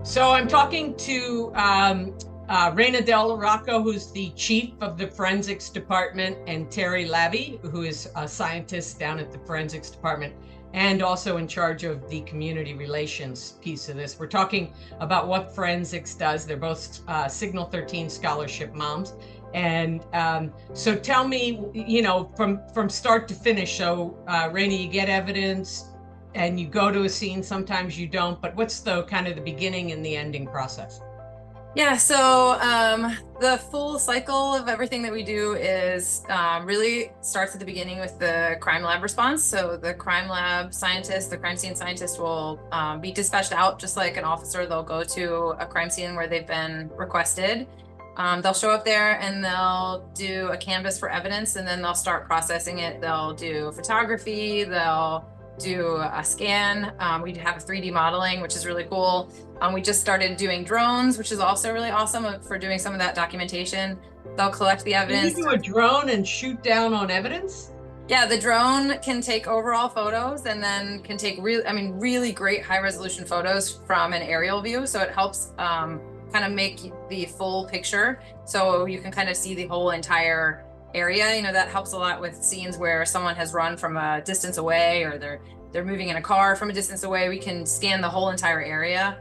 So I'm talking to Rana DellaRocco, who's the chief of the forensics department, and Terry Labbe, who is a scientist down at the forensics department and also in charge of the community relations piece of this. We're talking about what forensics does. They're both Signal 13 scholarship moms. And so tell me, from start to finish. So Rana, you get evidence and you go to a scene, sometimes you don't, but what's the kind of the beginning and the ending process? Yeah, so the full cycle of everything that we do is really starts at the beginning with the crime lab response. So the crime lab scientist, the crime scene scientist will be dispatched out just like an officer. They'll go to a crime scene where they've been requested. They'll show up there and they'll do a canvas for evidence, and then they'll start processing it. They'll do photography, they'll do a scan. We have 3D modeling, which is really cool. We just started doing drones, which is also really awesome for doing some of that documentation. They'll collect the evidence. Can you do a drone and shoot down on evidence? Yeah, the drone can take overall photos and then can take really great high resolution photos from an aerial view. So it helps kind of make the full picture. So you can kind of see the whole entire area. That helps a lot with scenes where someone has run from a distance away, or they're moving in a car from a distance away. We can scan the whole entire area.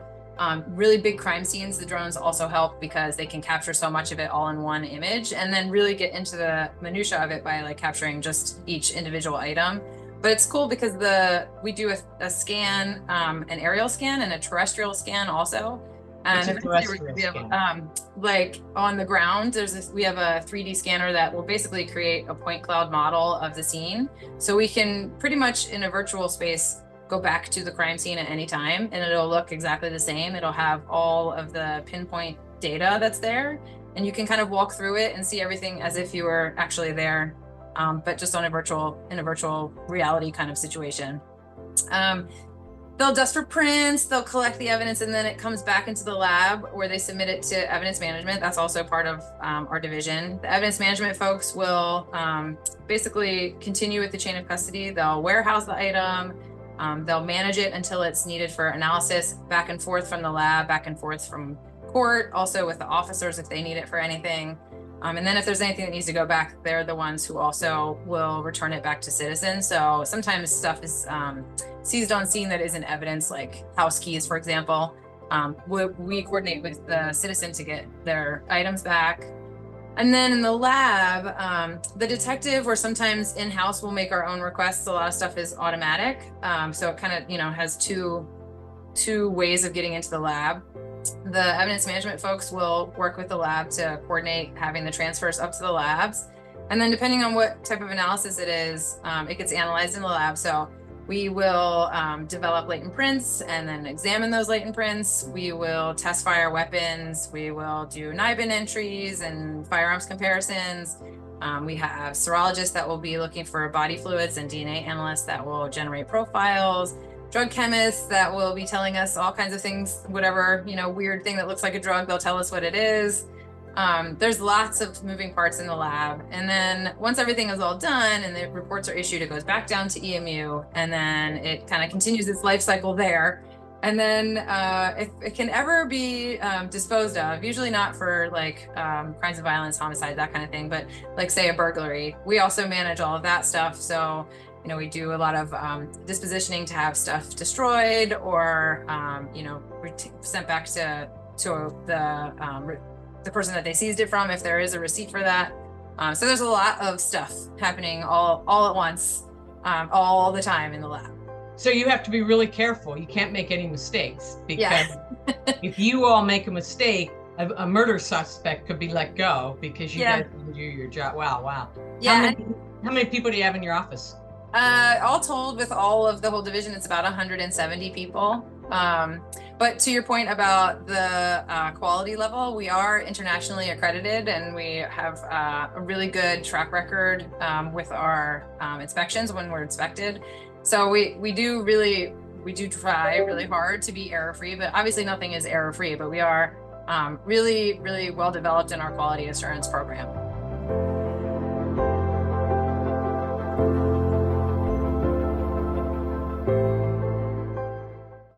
Really big crime scenes, the drones also help because they can capture so much of it all in one image, and then really get into the minutia of it by like capturing just each individual item. But it's cool because we do a scan, an aerial scan and a terrestrial scan also. And like on the ground, we have a 3D scanner that will basically create a point cloud model of the scene. So we can pretty much in a virtual space go back to the crime scene at any time and it'll look exactly the same. It'll have all of the pinpoint data that's there, and you can kind of walk through it and see everything as if you were actually there, but just in a virtual reality kind of situation. They'll dust for prints, they'll collect the evidence, and then it comes back into the lab where they submit it to evidence management. That's also part of our division. The evidence management folks will basically continue with the chain of custody. They'll warehouse the item, they'll manage it until it's needed for analysis, back and forth from the lab, back and forth from court, also with the officers if they need it for anything. And then if there's anything that needs to go back, they're the ones who also will return it back to citizens. So sometimes stuff is seized on scene that isn't evidence, like house keys, for example. We coordinate with the citizen to get their items back. And then in the lab, the detective, or sometimes in-house, will make our own requests. A lot of stuff is automatic. So it kind of, has two ways of getting into the lab. The evidence management folks will work with the lab to coordinate having the transfers up to the labs. And then depending on what type of analysis it is, it gets analyzed in the lab. So we will develop latent prints and then examine those latent prints. We will test fire weapons. We will do NIBIN entries and firearms comparisons. We have serologists that will be looking for body fluids and DNA analysts that will generate profiles. Drug chemists that will be telling us all kinds of things, whatever, weird thing that looks like a drug, they'll tell us what it is. There's lots of moving parts in the lab. And then once everything is all done and the reports are issued, it goes back down to EMU, and then it kind of continues its life cycle there. And then if it can ever be disposed of, usually not for like crimes of violence, homicide, that kind of thing, but like say a burglary, we also manage all of that stuff. So we do a lot of dispositioning to have stuff destroyed or, sent back to the person that they seized it from, if there is a receipt for that. So there's a lot of stuff happening all at once, all the time in the lab. So you have to be really careful. You can't make any mistakes, because if you all make a mistake, a murder suspect could be let go because you guys didn't do your job. Wow. Yeah. How many people do you have in your office? All told, with all of the whole division, it's about 170 people. But to your point about the quality level, we are internationally accredited, and we have a really good track record with our inspections when we're inspected. So we do try really hard to be error-free, but obviously nothing is error-free, but we are really, really well developed in our quality assurance program.